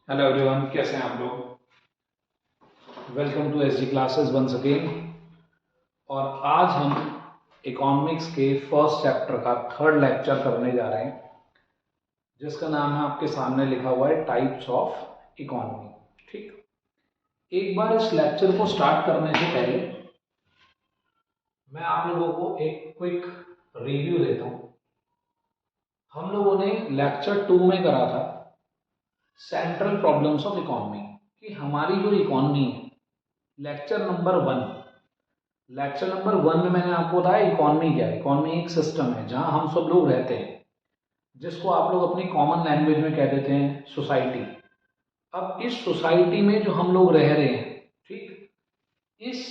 Hello everyone, कैसे हैं आप लोग। Welcome to SG classes once again. और आज हम इकोनॉमिक्स के फर्स्ट चैप्टर का थर्ड लेक्चर करने जा रहे हैं, जिसका नाम है आपके सामने लिखा हुआ है टाइप्स ऑफ इकोनॉमी। ठीक, एक बार इस लेक्चर को स्टार्ट करने से पहले मैं आप लोगों को एक क्विक रिव्यू देता हूं। हम लोगों ने लेक्चर 2 में करा था सेंट्रल प्रॉब्लम्स ऑफ इकोनॉमी, कि हमारी जो इकोनॉमी है, लेक्चर नंबर वन में मैंने आपको बताया इकोनॉमी क्या है। इकोनॉमी एक सिस्टम है जहां हम सब लोग रहते हैं, जिसको आप लोग अपनी कॉमन लैंग्वेज में कह देते हैं सोसाइटी। अब इस सोसाइटी में जो हम लोग रह रहे हैं, ठीक, इस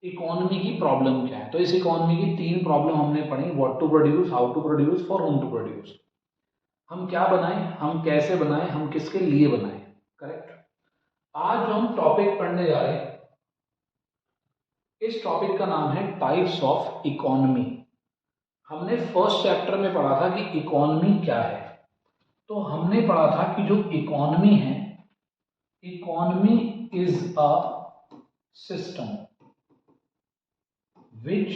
इकोनॉमी की प्रॉब्लम क्या है। तो इस इकोनॉमी की 3 प्रॉब्लम हमने पढ़ी: what to produce, how to produce, for whom to produce. हम क्या बनाएं, हम कैसे बनाएं, हम किसके लिए बनाएं। करेक्ट। आज जो हम टॉपिक पढ़ने जा रहे हैं, इस टॉपिक का नाम है टाइप्स ऑफ इकोनॉमी। हमने फर्स्ट चैप्टर में पढ़ा था कि इकोनॉमी क्या है। तो हमने पढ़ा था कि जो इकोनॉमी है, economy is a system which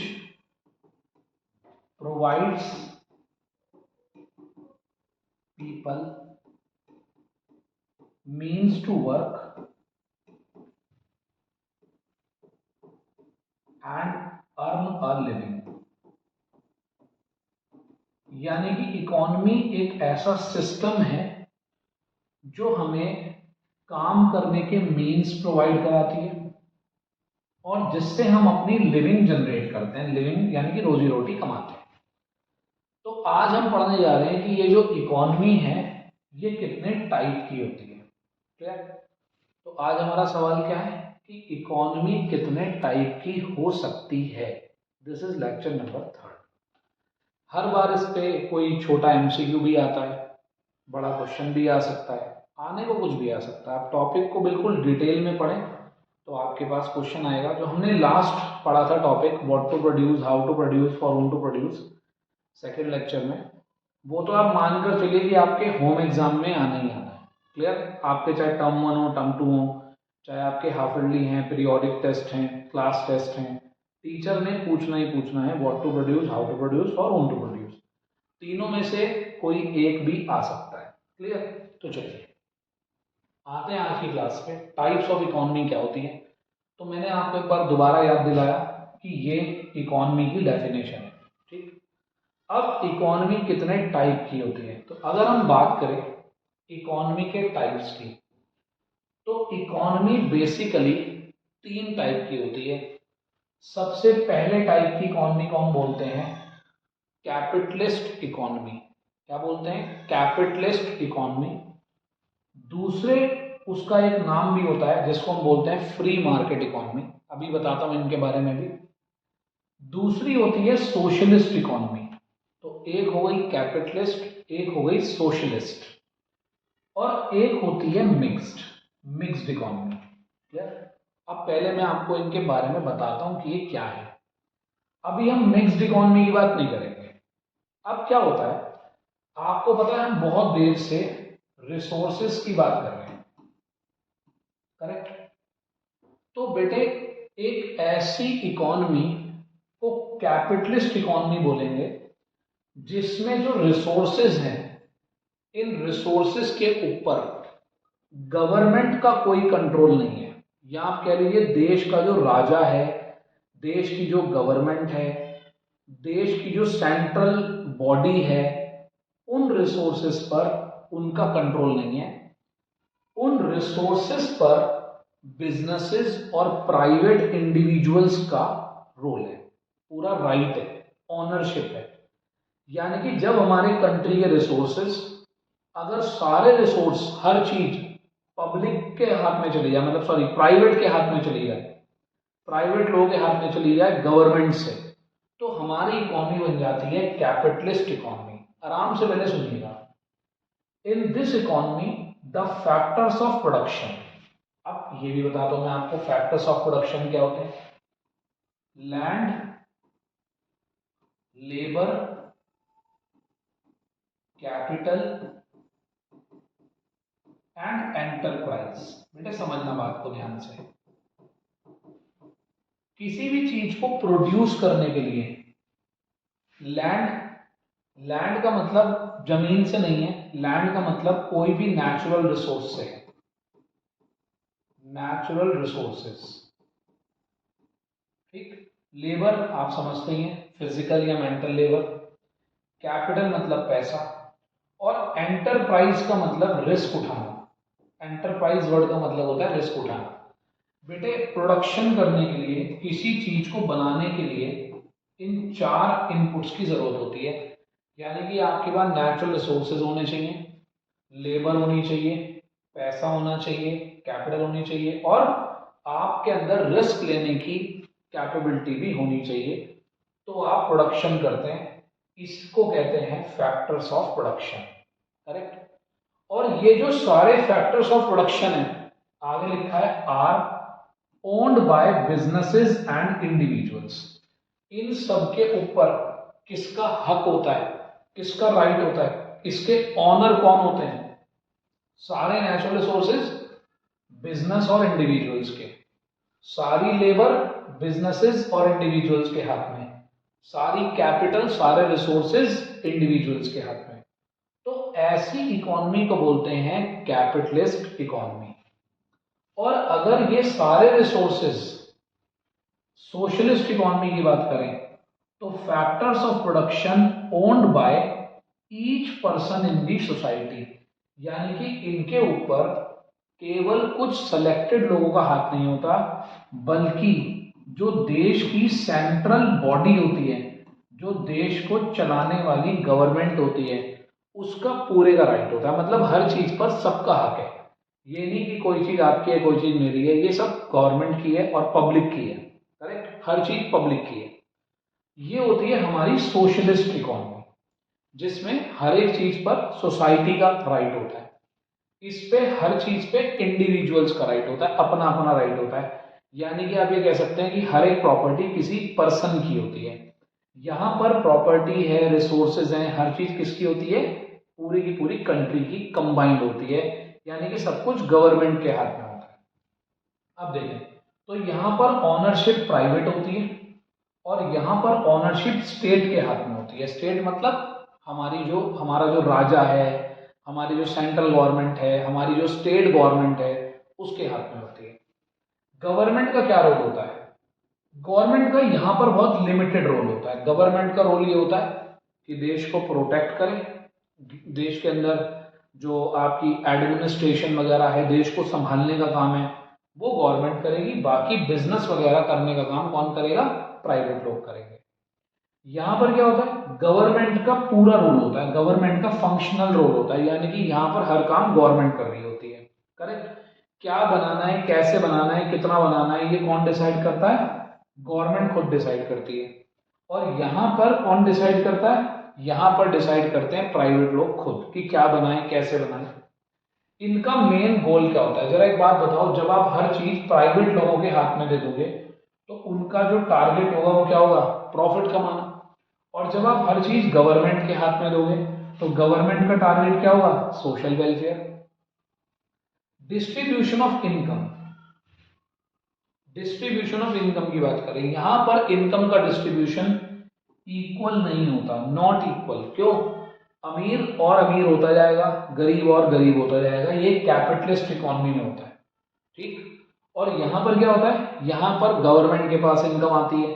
provides people means to work and earn a living. यानी कि इकोनॉमी एक ऐसा सिस्टम है जो हमें काम करने के मीन्स प्रोवाइड कराती है और जिससे हम अपनी लिविंग जनरेट करते हैं। लिविंग यानी कि रोजी रोटी कमाते हैं। तो आज हम पढ़ने जा रहे हैं कि ये जो इकोनॉमी है, ये कितने टाइप की होती है। क्लियर। तो आज हमारा सवाल क्या है कि इकोनॉमी कितने टाइप की हो सकती है। This is lecture number 3। हर बार इस पे कोई छोटा एमसीक्यू भी आता है, बड़ा क्वेश्चन भी आ सकता है, आने को कुछ भी आ सकता है। आप टॉपिक को बिल्कुल डिटेल में पढ़ें तो आपके पास क्वेश्चन आएगा। जो हमने लास्ट पढ़ा था topic, what to produce, how to produce, for whom to produce, second lecture में, वो तो आप मानकर चलिए कि आपके होम एग्जाम में आना ही आना है। क्लियर। आपके चाहे टर्म 1 हो, टर्म 2 हो, चाहे आपके हाफ ईयरली हैं, पीरियोडिक टेस्ट हैं, क्लास टेस्ट हैं, टीचर ने पूछना ही पूछना है what to produce, how to produce, for whom to produce. तीनों में से कोई एक भी आ सकता है। क्लियर। तो चलिए आते हैं आज की क्लास पे। टाइप्स ऑफ इकोनॉमी क्या होती है। तो मैंने आपको एक बार दोबारा याद दिलाया कि ये इकोनॉमी की डेफिनेशन है। ठीक। अब इकोनॉमी कितने टाइप की होती है, तो अगर हम बात करें इकोनॉमी के टाइप्स की, तो इकोनॉमी बेसिकली 3 टाइप की होती है। सबसे पहले टाइप की इकोनॉमी को हम बोलते हैं कैपिटलिस्ट इकोनॉमी। क्या बोलते हैं? Capitalist economy. दूसरे उसका एक नाम भी होता है जिसको हम बोलते हैं फ्री मार्केट इकोनॉमी। अभी बताता हूं इनके बारे में भी। दूसरी होती है सोशलिस्ट इकोनॉमी। तो एक हो गई कैपिटलिस्ट, एक हो गई सोशलिस्ट, और एक होती है मिक्स्ड इकोनॉमी। क्लियर। अब पहले मैं आपको इनके बारे में बताता हूं कि ये क्या है। अभी हम मिक्स्ड इकोनॉमी की बात नहीं करेंगे। अब क्या होता है, आपको पता है हम बहुत देर से रिसोर्सेस की बात कर रहे हैं। करेक्ट। तो बेटे एक ऐसी इकोनॉमी को कैपिटलिस्ट इकोनॉमी बोलेंगे जिसमें जो रिसोर्सेज हैं, इन रिसोर्सेज के ऊपर गवर्नमेंट का कोई कंट्रोल नहीं है। या आप कह लीजिए देश का जो राजा है, देश की जो गवर्नमेंट है, देश की जो सेंट्रल बॉडी है, उन रिसोर्सेज पर उनका कंट्रोल नहीं है। उन रिसोर्सेज पर बिजनेसेस और प्राइवेट इंडिविजुअल्स का रोल है, पूरा राइट है, ऑनरशिप है। यानी कि जब हमारे कंट्री के रिसोर्सेज, अगर सारे रिसोर्स, हर चीज पब्लिक के हाथ में चली जाए, मतलब सॉरी प्राइवेट के हाथ में चली जाए, प्राइवेट लोगों के हाथ में चली जाए गवर्नमेंट से, तो हमारी इकोनॉमी बन जाती है कैपिटलिस्ट इकोनॉमी। आराम से पहले सुनिएगा। In this economy the factors of production, अब ये भी बताता हूं मैं आपको फैक्टर्स ऑफ प्रोडक्शन क्या होते हैं। Land, labour, capital and enterprise. बेटे समझना बात को ध्यान से, किसी भी चीज को प्रोड्यूस करने के लिए लैंड, लैंड का मतलब जमीन से नहीं है, लैंड का मतलब कोई भी नेचुरल रिसोर्स से है, नेचुरल रिसोर्सेस, ठीक। लेबर आप समझते ही हैं, फिजिकल या मेंटल लेबर। कैपिटल मतलब पैसा, और एंटरप्राइज का मतलब रिस्क उठाना। एंटरप्राइज वर्ड का मतलब होता है रिस्क उठाना। बेटे प्रोडक्शन करने के लिए, किसी चीज को बनाने के लिए इन 4 इनपुट्स की जरूरत होती है। यानी कि आपके पास नेचुरल रिसोर्सेज होने चाहिए, लेबर होनी चाहिए, पैसा होना चाहिए, कैपिटल होनी चाहिए, और आपके अंदर रिस्क लेने की कैपेबिलिटी भी होनी चाहिए, तो आप प्रोडक्शन करते हैं। इसको कहते हैं फैक्टर्स ऑफ प्रोडक्शन, करेक्ट। और ये जो सारे फैक्टर्स ऑफ प्रोडक्शन है, आगे लिखा है are owned by businesses and individuals. इन सब के ऊपर किसका हक होता है, किसका राइट होता है, इसके ऑनर कौन होते हैं? सारे नेचुरल रिसोर्सेज बिजनेस और इंडिविजुअल्स के, सारी लेबर बिजनेसेस और इंडिविजुअल्स के हाथ में, सारी कैपिटल, सारे रिसोर्सेज इंडिविजुअल्स के हाथ में। तो ऐसी इकोनॉमी को बोलते हैं कैपिटलिस्ट इकोनॉमी। और अगर ये सारे रिसोर्सेज सोशलिस्ट इकोनॉमी की बात करें, तो factors of production owned by each person in the society, यानी कि इनके ऊपर केवल कुछ सेलेक्टेड लोगों का हाथ नहीं होता, बल्कि जो देश की सेंट्रल बॉडी होती है, जो देश को चलाने वाली गवर्नमेंट होती है, उसका पूरे का राइट होता है। मतलब हर चीज पर सबका हक है। ये नहीं कि कोई चीज आपकी है, कोई चीज मेरी है, ये सब गवर्नमेंट की है और पब्लिक की है, करेक्ट। हर चीज पब्लिक की है। ये होती है हमारी सोशलिस्ट इकोनॉमी, जिसमें हर एक चीज पर सोसाइटी का राइट होता है। इस पे हर चीज पे इंडिविजुअल्स का राइट होता है, अपना अपना राइट होता है। यानी कि आप ये कह सकते हैं कि हर एक प्रॉपर्टी किसी पर्सन की होती है। यहां पर प्रॉपर्टी है, रिसोर्सेज हैं, हर चीज किसकी होती है? पूरी की पूरी कंट्री की कंबाइंड होती है। यानी कि सब कुछ गवर्नमेंट के हाथ में होता है। अब देखें तो यहां पर ऑनरशिप प्राइवेट होती है, और यहां पर ऑनरशिप स्टेट के हाथ में होती है। स्टेट मतलब हमारा जो राजा है, हमारी जो सेंट्रल गवर्नमेंट है, हमारी जो स्टेट गवर्नमेंट है, उसके हाथ में होती है। गवर्नमेंट का क्या रोल होता है? गवर्नमेंट का यहां पर बहुत लिमिटेड रोल होता है। गवर्नमेंट का रोल ये होता है कि देश को प्रोटेक्ट करे, देश के अंदर जो आपकी एडमिनिस्ट्रेशन वगैरह है, देश को संभालने का काम है, वो गवर्नमेंट करेगी। बाकी बिजनेस वगैरह करने का काम कौन करेगा? प्राइवेट लोग करेंगे। यहां पर क्या होता है? गवर्नमेंट का पूरा रोल होता है, गवर्नमेंट का फंक्शनल रोल होता है, यानी कि यहां पर हर काम गवर्नमेंट कर रही होती है, करेक्ट। क्या बनाना है, कैसे बनाना है, कितना बनाना है, ये कौन डिसाइड करता है? गवर्नमेंट खुद डिसाइड करती है। और यहां पर कौन डिसाइड करता है? यहां पर डिसाइड करते हैं प्राइवेट लोग खुद, कि क्या बनाएं, कैसे बनाएं। इनका मेन गोल क्या होता है? जरा एक बात बताओ, जब आप हर चीज प्राइवेट लोगों के हाथ में दे दोगे, तो उनका जो टारगेट होगा वो क्या होगा? प्रॉफिट कमाना। और जब आप हर चीज गवर्नमेंट के हाथ में दोगे, तो गवर्नमेंट का टारगेट क्या होगा? Social welfare. Distribution of income, distribution of income की बात करें, यहां पर इनकम का डिस्ट्रीब्यूशन इक्वल नहीं होता, नॉट इक्वल। क्यों? अमीर और अमीर होता जाएगा, गरीब और गरीब होता जाएगा। ये कैपिटलिस्ट इकोनॉमी में होता है, ठीक। और यहां पर क्या होता है? यहां पर गवर्नमेंट के पास इनकम आती है,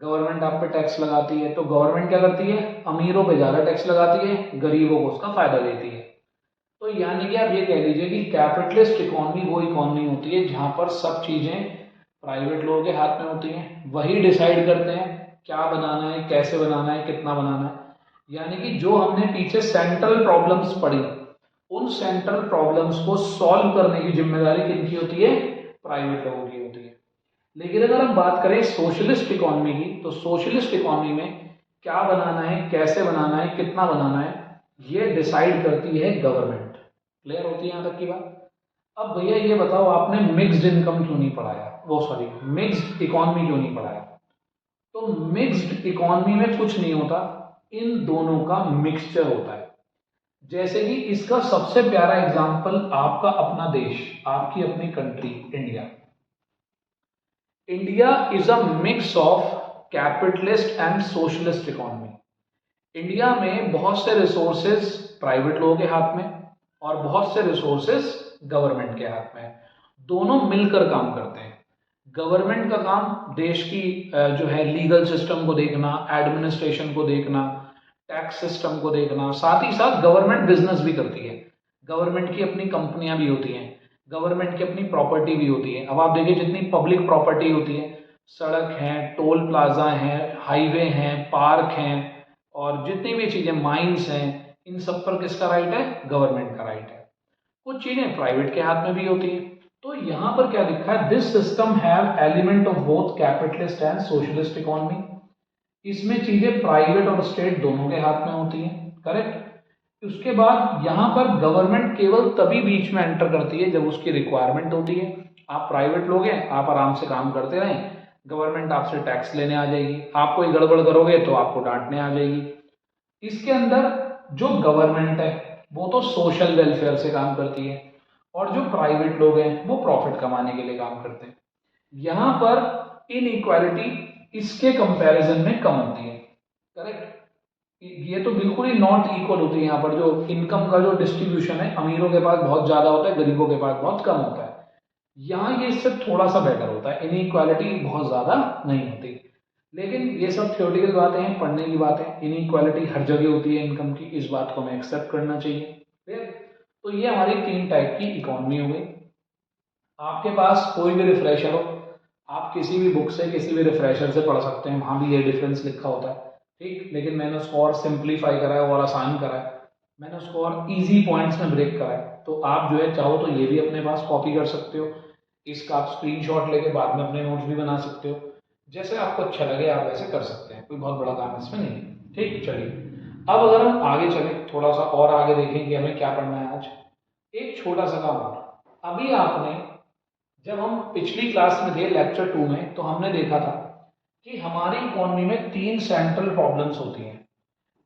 गवर्नमेंट आप पे टैक्स लगाती है, तो गवर्नमेंट क्या करती है? अमीरों पे ज्यादा टैक्स लगाती है, गरीबों को उसका फायदा देती है। तो यानी कि आप ये कह लीजिए कि कैपिटलिस्ट इकोनॉमी वो इकोनॉमी होती है जहां पर सब चीजें प्राइवेट लोगों के हाथ में होती हैं, वही डिसाइड करते हैं क्या बनाना है, कैसे बनाना है, कितना बनाना है। यानी कि जो हमने पीछे सेंट्रल प्रॉब्लम्स पढ़ी, उन सेंट्रल प्रॉब्लम्स को सॉल्व करने की जिम्मेदारी किनकी होती है? प्राइवेट लोगों की होती है। लेकिन अगर हम बात करें सोशलिस्ट इकोनॉमी की, तो सोशलिस्ट इकोनॉमी में क्या बनाना है, कैसे बनाना है, कितना बनाना है, ये डिसाइड करती है गवर्नमेंट। क्लियर होती है यहां तक की बात? अब भैया ये बताओ, आपने मिक्स्ड इनकम क्यों नहीं पढ़ाया, वो सॉरी मिक्स्ड इकोनॉमी क्यों नहीं पढ़ाया? तो मिक्स्ड इकोनॉमी में कुछ नहीं होता, इन दोनों का मिक्सचर होता है। जैसे कि इसका सबसे प्यारा एग्जांपल आपका अपना देश, आपकी अपनी country India. India is a mix of capitalist and socialist economy. India में बहुत से रिसोर्सेज प्राइवेट लोगों के हाथ में और बहुत से रिसोर्सेज गवर्नमेंट के हाथ में, दोनों मिलकर काम करते हैं। गवर्नमेंट का काम देश की जो है लीगल सिस्टम को देखना, एडमिनिस्ट्रेशन को देखना, टैक्स सिस्टम को देखना, साथ ही साथ गवर्नमेंट बिजनेस भी करती है। गवर्नमेंट की अपनी कंपनियां भी होती हैं, गवर्नमेंट की अपनी प्रॉपर्टी भी होती है। अब आप देखिए जितनी पब्लिक प्रॉपर्टी होती है, सड़क हैं, टोल प्लाजा हैं, हाईवे हैं, पार्क हैं, और जितनी भी चीजें, माइंस हैं, इन सब पर किसका राइट है? गवर्नमेंट का राइट है। कुछ चीजें प्राइवेट के हाथ में भी होती है। तो यहां पर क्या लिखा है? This system have element of both capitalist and socialist economy. इसमें चीजें प्राइवेट और स्टेट दोनों के हाथ में होती हैं, करेक्ट। उसके बाद यहां पर गवर्नमेंट केवल तभी बीच में एंटर करती है जब उसकी रिक्वायरमेंट होती है। आप प्राइवेट लोग हैं, आप आराम से काम करते रहें, गवर्नमेंट आपसे टैक्स लेने आ जाएगी, आप कोई गड़बड़ करोगे तो आपको डांटने आ जाएगी। इसके अंदर जो गवर्नमेंट है वो तो सोशल वेलफेयर से काम करती है, और जो प्राइवेट लोग हैं वो प्रॉफिट कमाने के लिए काम करते हैं। यहां पर इनइक्वालिटी इसके कंपैरिजन में कम होती है, करेक्ट। ये तो बिल्कुल ही नॉट इक्वल होती है। यहाँ पर जो इनकम का जो डिस्ट्रीब्यूशन है, अमीरों के पास बहुत ज्यादा होता है, गरीबों के पास बहुत कम होता है। यहाँ ये इससे थोड़ा सा बेटर होता है, इनइक्वालिटी बहुत ज्यादा नहीं होती। लेकिन ये सब थ्योरेटिकल बातें हैं, पढ़ने की बातें। इनइक्वालिटी हर जगह होती है इनकम की, इस बात को हमें एक्सेप्ट करना चाहिए। तो ये हमारी 3 टाइप की इकोनॉमी हो गई। आपके पास कोई भी रिफ्रेशर हो, आप किसी भी बुक से, किसी भी रिफ्रेशर से पढ़ सकते हैं, वहां भी ये डिफरेंस लिखा होता है, ठीक। लेकिन मैंने उसको और सिंप्लीफाई करा है और आसान करा है, मैंने उसको और इजी पॉइंट्स में ब्रेक करा है। तो आप जो है चाहो तो ये भी अपने पास कॉपी कर सकते हो, इसका आप स्क्रीनशॉट लेके बाद में अपने नोट्स भी बना सकते हो। जैसे आपको अच्छा लगे आप वैसे कर सकते हैं, कोई बहुत बड़ा काम इसमें नहीं है, ठीक। चलिए अब अगर हम आगे चले, थोड़ा सा और आगे देखें कि हमें क्या पढ़ना है आज। एक छोटा सा काम और, अभी आपने, जब हम पिछली क्लास में थे लेक्चर 2 में, तो हमने देखा था कि हमारी इकोनॉमी में 3 सेंट्रल प्रॉब्लम्स होती हैं।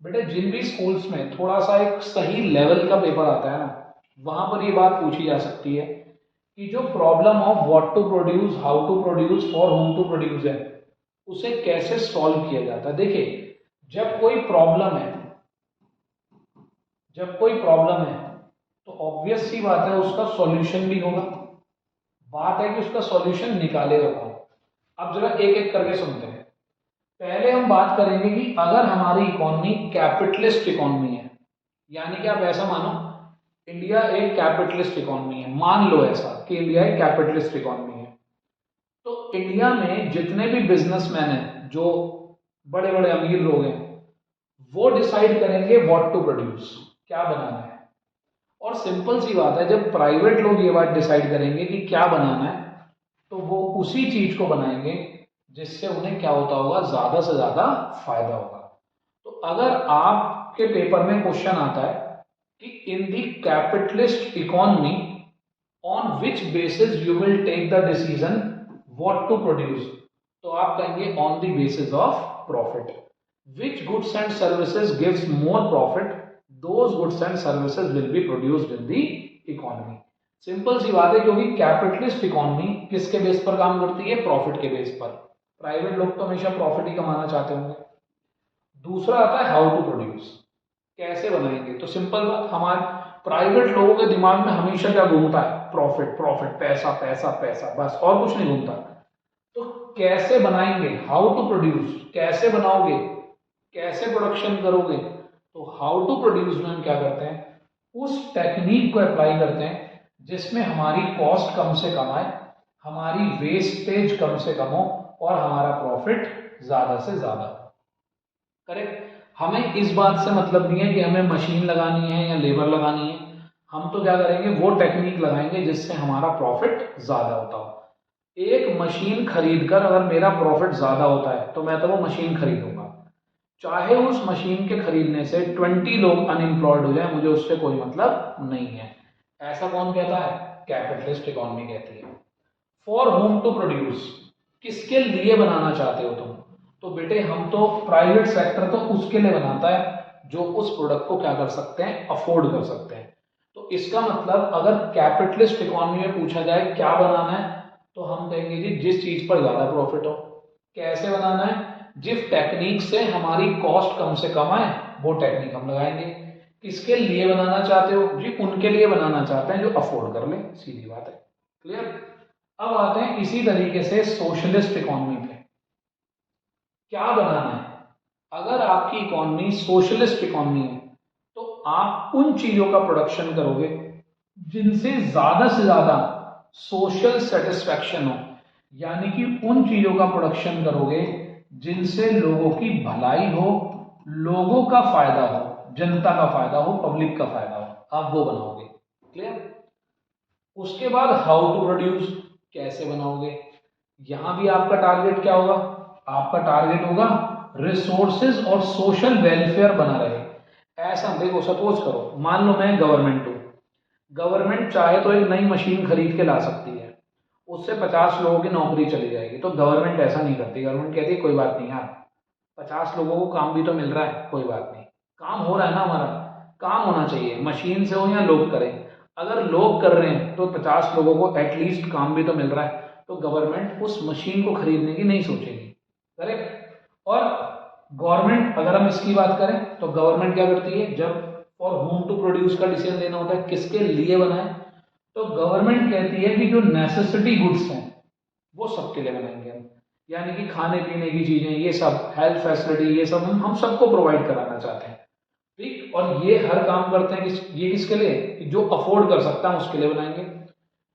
बेटा जिन भी स्कूल्स में थोड़ा सा एक सही लेवल का पेपर आता है ना, वहां पर ये बात पूछी जा सकती है कि जो problem of what to produce, how to produce, for whom to produce है, उसे कैसे सॉल्व किया जाता है। देखिए जब कोई प्रॉब्लम है, जब कोई प्रॉब्लम है तो ऑब्वियस सी बात है उसका सॉल्यूशन भी होगा। बात है कि उसका सॉल्यूशन निकालेगा कौन। अब जरा एक एक करके सुनते हैं। पहले हम बात करेंगे कि अगर हमारी इकोनॉमी कैपिटलिस्ट इकोनॉमी है, यानी कि आप ऐसा मानो इंडिया एक कैपिटलिस्ट इकोनॉमी है, मान लो ऐसा कि इंडिया एक कैपिटलिस्ट इकोनॉमी है, तो इंडिया में जितने भी बिजनेसमैन हैं, जो बड़े बड़े अमीर लोग हैं, वो डिसाइड करेंगे व्हाट टू प्रोड्यूस, क्या बनाना है। और सिंपल सी बात है, जब प्राइवेट लोग ये बात डिसाइड करेंगे कि क्या बनाना है, तो वो उसी चीज को बनाएंगे जिससे उन्हें क्या होता होगा, ज्यादा से ज्यादा फायदा होगा। तो अगर आपके पेपर में क्वेश्चन आता है कि in the capitalist economy on which basis you will take the decision what to produce, तो आप कहेंगे on the basis of profit. Which goods and services gives more profit, those goods and services will be produced in the economy। Simple सी बात है, क्योंकि capitalist economy किसके base पर काम करती है? प्रॉफिट के बेस पर। प्राइवेट लोग तो हमेशा प्रॉफिट ही कमाना चाहते होंगे। दूसरा आता है हाउ टू प्रोड्यूस, कैसे बनाएंगे। तो सिंपल बात, हमारे प्राइवेट लोगों के दिमाग में हमेशा क्या घूमता है? प्रॉफिट प्रॉफिट, पैसा पैसा पैसा, बस और कुछ नहीं घूमता। तो कैसे बनाएंगे, हाउ टू प्रोड्यूस, कैसे बनाओगे, कैसे प्रोडक्शन करोगे। तो हाउ टू प्रोड्यूस में हम क्या करते हैं, उस टेक्निक को अप्लाई करते हैं जिसमें हमारी कॉस्ट कम से कम आए, हमारी वेस्टेज कम से कम हो, और हमारा प्रॉफिट ज्यादा से ज्यादा हो, करेक्ट। हमें इस बात से मतलब नहीं है कि हमें मशीन लगानी है या लेबर लगानी है, हम तो क्या करेंगे, वो टेक्निक लगाएंगे जिससे हमारा प्रॉफिट ज्यादा होता हो। एक मशीन खरीदकर अगर मेरा प्रॉफिट ज्यादा होता है तो मैं तो वो मशीन खरीदूंगा, चाहे उस मशीन के खरीदने से 20 लोग अनएम्प्लॉयड हो जाए, मुझे उससे कोई मतलब नहीं है। ऐसा कौन कहता है? कैपिटलिस्ट इकोनॉमी कहती है। फॉर होम टू प्रोड्यूस, किसके लिए बनाना चाहते हो तुम? तो बेटे हम तो, प्राइवेट सेक्टर तो उसके लिए बनाता है जो उस प्रोडक्ट को क्या कर सकते हैं, अफोर्ड कर सकते हैं। तो इसका मतलब अगर कैपिटलिस्ट इकोनॉमी में पूछा जाए क्या बनाना है, तो हम कहेंगे जी जिस चीज पर ज्यादा प्रॉफिट हो। कैसे बनाना है, जिस टेक्निक से हमारी कॉस्ट कम से कम आए वो टेक्निक हम लगाएंगे। किसके लिए बनाना चाहते हो जी, उनके लिए बनाना चाहते हैं जो अफोर्ड कर ले, सीधी बात है। क्लियर। अब आते हैं इसी तरीके से सोशलिस्ट इकोनॉमी पे। क्या बनाना है, अगर आपकी इकोनॉमी सोशलिस्ट इकोनॉमी है तो आप उन चीजों का प्रोडक्शन करोगे जिनसे से ज्यादा सोशल सेटिस्फैक्शन हो, यानी कि उन चीजों का प्रोडक्शन करोगे जिनसे लोगों की भलाई हो, लोगों का फायदा हो, जनता का फायदा हो, पब्लिक का फायदा हो, आप वो बनाओगे। क्लियर। उसके बाद हाउ टू प्रोड्यूस, कैसे बनाओगे। यहां भी आपका टारगेट क्या होगा, आपका टारगेट होगा रिसोर्सेज और सोशल वेलफेयर बना रहे। ऐसा देखो, सपोज करो मान लो मैं गवर्नमेंट हूं, गवर्नमेंट चाहे तो एक नई मशीन खरीद के ला सकती है, उससे 50 लोगों की नौकरी चली जाएगी। तो गवर्नमेंट ऐसा नहीं करती, गवर्नमेंट कहती है कोई बात नहीं यार, 50 लोगों को काम भी तो मिल रहा है, कोई बात नहीं, काम हो रहा है ना, हमारा काम होना चाहिए, मशीन से हो या लोग करें। अगर लोग कर रहे हैं तो 50 लोगों को एटलीस्ट काम भी तो मिल रहा है, तो गवर्नमेंट उस मशीन को खरीदने की नहीं सोचेगी। करेक्ट। और गवर्नमेंट, अगर हम इसकी बात करें तो गवर्नमेंट क्या करती है, जब फॉर होम टू प्रोड्यूस का डिसीजन लेना होता है किसके लिए बनाए, तो गवर्नमेंट कहती है कि जो नेसेसिटी गुड्स हैं वो सबके लिए बनाएंगे हम, यानी कि खाने पीने की चीजें, ये सब हेल्थ फैसिलिटी, ये सब हम सबको प्रोवाइड कराना चाहते हैं। ठीक। और ये हर काम करते हैं ये किसके लिए, कि जो अफोर्ड कर सकता है उसके लिए बनाएंगे।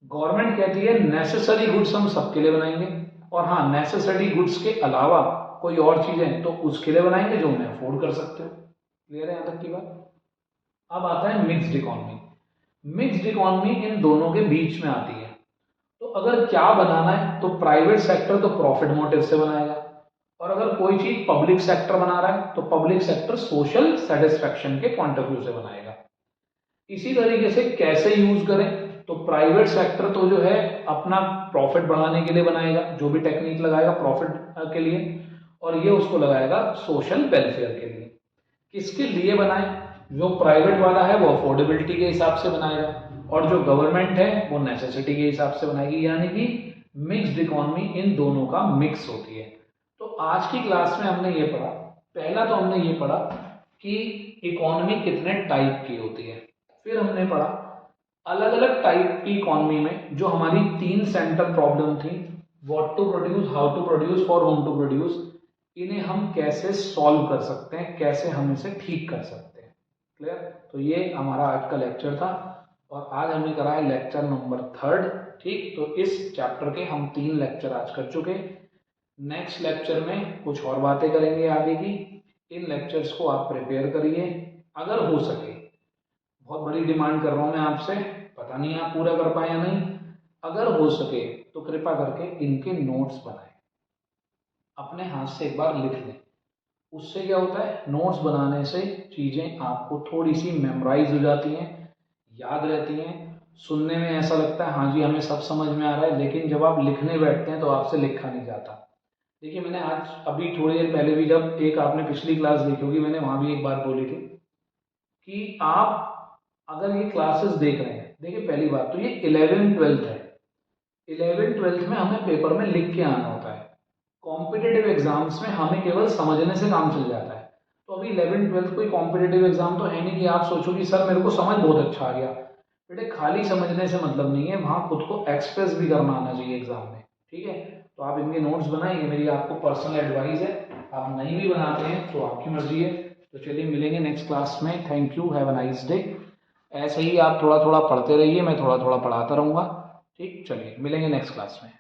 गवर्नमेंट कहती है नेसेसरी गुड्स हम सबके लिए बनाएंगे, और हाँ नेसेसरी गुड्स के अलावा कोई और चीजें तो उसके लिए बनाएंगे जो उन्हें अफोर्ड कर सकते हो। क्लियर है यहां तक की बात। अब आता है mixed economy. Mixed economy in दोनों के बीच में आती है। तो अगर क्या बनाना है तो प्राइवेट सेक्टर तो प्रॉफिट मोटिव से बनाएगा, और अगर कोई चीज पब्लिक सेक्टर बना रहा है तो पब्लिक सेक्टर सोशल सेटिस्फैक्शन के पॉइंट ऑफ व्यू से बनाएगा। इसी तरीके से कैसे यूज करें, तो प्राइवेट सेक्टर तो जो है अपना प्रॉफिट बढ़ाने के लिए बनाएगा, जो भी टेक्निक लगाएगा प्रॉफिट के लिए, और ये उसको लगाएगा सोशल वेलफेयर के लिए। किसके लिए बनाए, जो प्राइवेट वाला है वो अफोर्डेबिलिटी के हिसाब से बनाएगा, और जो गवर्नमेंट है वो नेसेसिटी के हिसाब से बनाएगी, यानी कि मिक्स्ड इकोनॉमी इन दोनों का मिक्स होती है। तो आज की क्लास में हमने ये पढ़ा, पहला तो हमने ये पढ़ा कि इकोनॉमी कितने टाइप की होती है, फिर हमने पढ़ा अलग अलग टाइप की इकोनॉमी में जो हमारी 3 सेंट्रल प्रॉब्लम थी, what to produce, how to produce, for whom to produce, इन्हें हम कैसे सॉल्व कर सकते हैं, कैसे हम इसे ठीक कर सकते हैं। क्लियर। तो ये हमारा आज का लेक्चर था, और आज हमने करा है लेक्चर नंबर 3। ठीक। तो इस चैप्टर के हम 3 लेक्चर आज कर चुके। नेक्स्ट लेक्चर में कुछ और बातें करेंगे आगे की। इन लेक्चर्स को आप प्रिपेयर करिए, अगर हो सके, बहुत बड़ी डिमांड कर रहा हूं मैं आपसे, पता नहीं आप पूरा कर पाए या नहीं, अगर हो सके तो कृपा करके इनके नोट्स बनाएं, अपने हाथ से एक बार लिख लें। उससे क्या होता है, नोट्स बनाने से चीजें आपको थोड़ी सी मेमोराइज हो जाती हैं, याद रहती हैं, सुनने में ऐसा लगता है हाँ जी हमें सब समझ में आ रहा है, लेकिन जब आप लिखने बैठते हैं तो आपसे लिखा नहीं जाता। देखिए मैंने आज अभी थोड़ी देर पहले भी, जब एक आपने पिछली क्लास देखी होगी, मैंने वहां भी एक बात बोली थी कि आप अगर ये क्लासेस देख रहे हैं, देखिए पहली बात तो ये 11th-12th है, 11th-12th में हमें पेपर में लिख के आना होता है, कॉम्पिटेटिव एग्जाम्स में हमें केवल समझने से काम चल जाता है। तो अभी 11th-12th कोई कॉम्पिटेटिव एग्जाम तो है नहीं कि आप सोचो कि सर मेरे को समझ बहुत अच्छा आ गया। बेटे खाली समझने से मतलब नहीं है, वहां खुद को एक्सप्रेस भी करना आना चाहिए एग्जाम में। ठीक है। तो आप इनके नोट्स बनाइए, मेरी आपको पर्सनल एडवाइस है, आप नहीं भी बनाते हैं तो आपकी मर्जी है। तो चलिए मिलेंगे नेक्स्ट क्लास में। Thank you, have a nice day. ऐसे ही आप थोड़ा थोड़ा पढ़ते रहिए, मैं थोड़ा थोड़ा पढ़ाता रहूँगा। ठीक, चलिए मिलेंगे नेक्स्ट क्लास में।